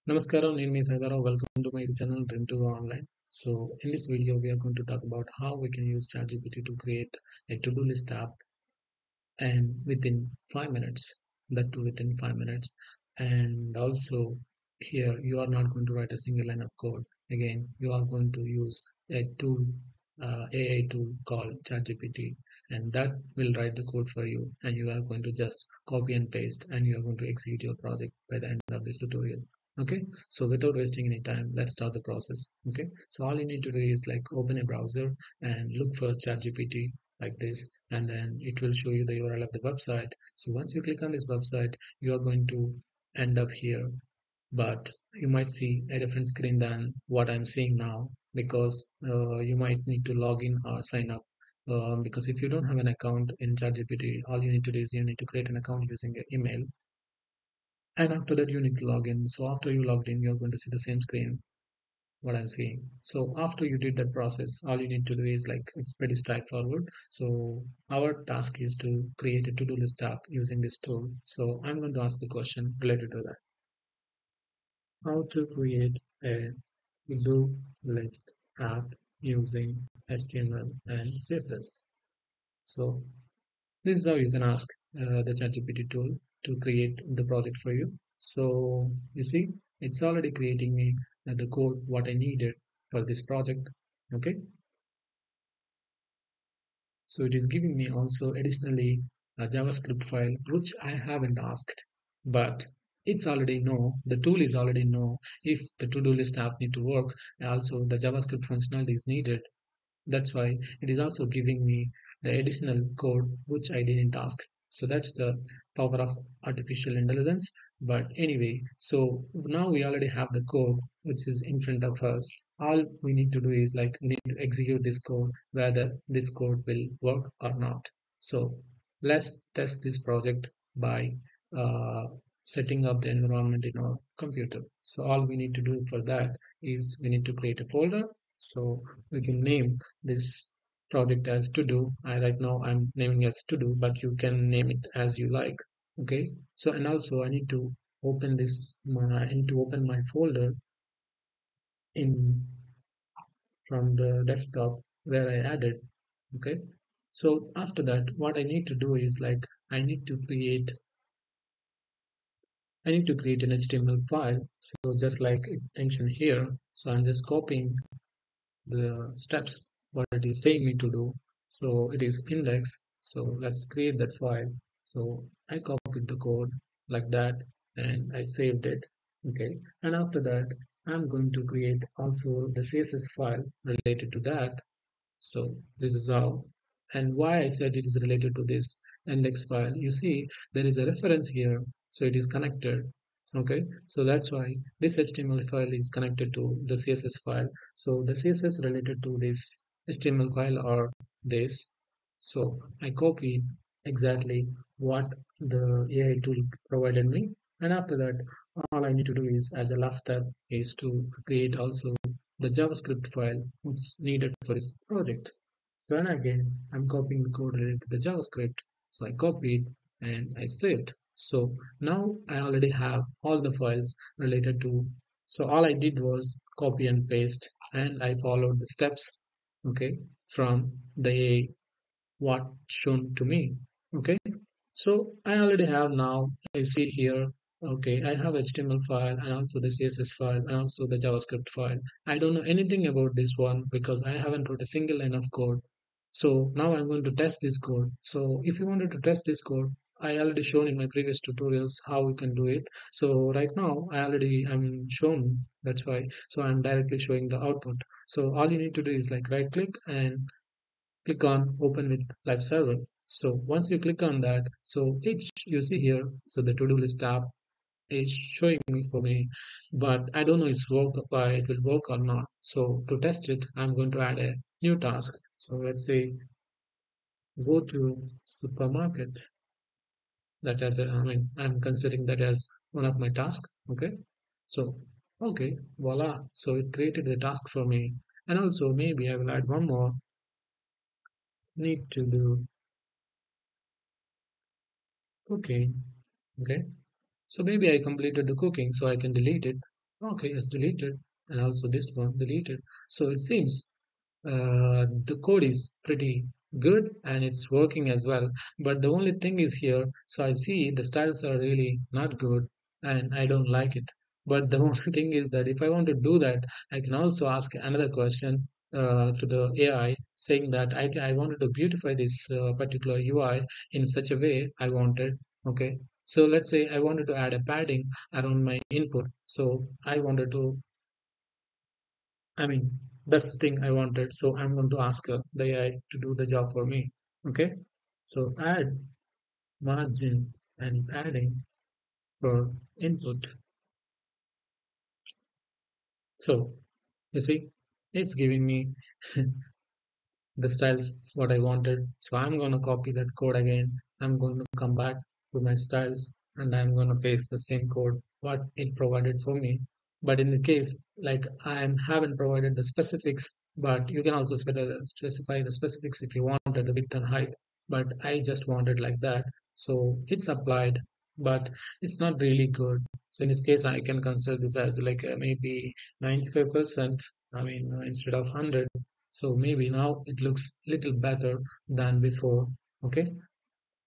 Namaskaram, name is Haidara. Welcome to my channel Dream to Go Online. So, in this video, we are going to talk about how we can use ChatGPT to create a to-do list app and within 5 minutes, that too within 5 minutes. And also, here you are not going to write a single line of code. Again, you are going to use a tool, AI tool called ChatGPT, and that will write the code for you. And you are going to just copy and paste, and you are going to execute your project by the end of this tutorial. Okay, so without wasting any time, let's start the process. Okay, so all you need to do is like open a browser and look for ChatGPT like this, and then it will show you the URL of the website. So once you click on this website, you are going to end up here, but you might see a different screen than what I'm seeing now because you might need to log in or sign up. Because if you don't have an account in ChatGPT, all you need to do is you need to create an account using your email, and after that you need to log in. So after you logged in, you're going to see the same screen what I'm seeing. So after you did that process, all you need to do is like it's pretty straightforward. So our task is to create a to-do list app using this tool. So I'm going to ask the question related to that. How to create a to-do list app using HTML and CSS. So this is how you can ask the ChatGPT tool to create the project for you. So you see, it's already creating me the code what I needed for this project. Okay, so it is giving me also additionally a JavaScript file which I haven't asked, but it's already know the tool is already know if the to-do list app need to work. Also, the JavaScript functionality is needed. That's why it is also giving me the additional code which I didn't ask. So that's the power of artificial intelligence. But anyway, so now we already have the code which is in front of us. All we need to do is like we need to execute this code, whether this code will work or not. So let's test this project by uh, setting up the environment in our computer. So all we need to do for that is we need to create a folder. So we can name this project as to do. I right now I'm naming as to do, but you can name it as you like. Okay. So and also I need to open this. I need to open my folder in from the desktop where I added. Okay. So after that, what I need to do is like I need to create an HTML file. So just like it mentioned here, so I'm just copying the steps what it is saying me to do. So it is index. So let's create that file. So I copied the code like that and I saved it. Okay. And after that, I'm going to create also the CSS file related to that. So this is how and why I said it is related to this index file. You see, there is a reference here, so it is connected. Okay, so that's why this HTML file is connected to the CSS file. So the CSS related to this HTML file are this. So I copied exactly what the AI tool provided me, and after that, all I need to do is, as a last step, is to create also the JavaScript file which is needed for this project. So then again, I'm copying the code related to the JavaScript. So I copied and I saved. So now I already have all the files related to. So all I did was copy and paste, and I followed the steps. Okay, from the what shown to me. Okay, so I already have now, I see here, okay, I have HTML file and also the CSS file and also the JavaScript file. I don't know anything about this one because I haven't wrote a single line of code. So now I'm going to test this code. So if you wanted to test this code, I already shown in my previous tutorials how we can do it. So right now I already am shown, that's why. So I'm directly showing the output. So all you need to do is like right click and click on open with live server. So once you click on that, so it you see here, so the to-do list tab is showing me for me, but I don't know it will work or not. So to test it, I'm going to add a new task. So let's say go to supermarket. That as I mean, I'm considering that as one of my tasks. Okay. So okay, voila. So it created a task for me. And also maybe I will add one more need to do cooking. Okay. So maybe I completed the cooking, so I can delete it. Okay, it's deleted, and also this one deleted. So it seems the code is pretty good and it's working as well. But the only thing is here, so I see the styles are really not good and I don't like it. But the only thing is that if I want to do that, I can also ask another question to the AI saying that I wanted to beautify this particular UI in such a way I wanted. Okay. So let's say I wanted to add a padding around my input. So I wanted to, I mean, that's the thing I wanted. So I'm going to ask the AI to do the job for me. Okay. So add margin and padding for input. So you see, it's giving me the styles what I wanted. So I'm going to copy that code again. I'm going to come back to my styles and I'm going to paste the same code what it provided for me. But in the case like I haven't provided the specifics, but you can also specify the specifics if you wanted the width and height. But I just wanted like that. So it's applied, but it's not really good. So in this case, I can consider this as like maybe 95%. I mean, instead of 100. So maybe now it looks little better than before. Okay.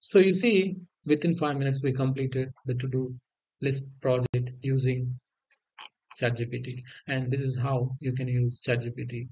So you see, within 5 minutes, we completed the to-do list project using ChatGPT. And this is how you can use ChatGPT.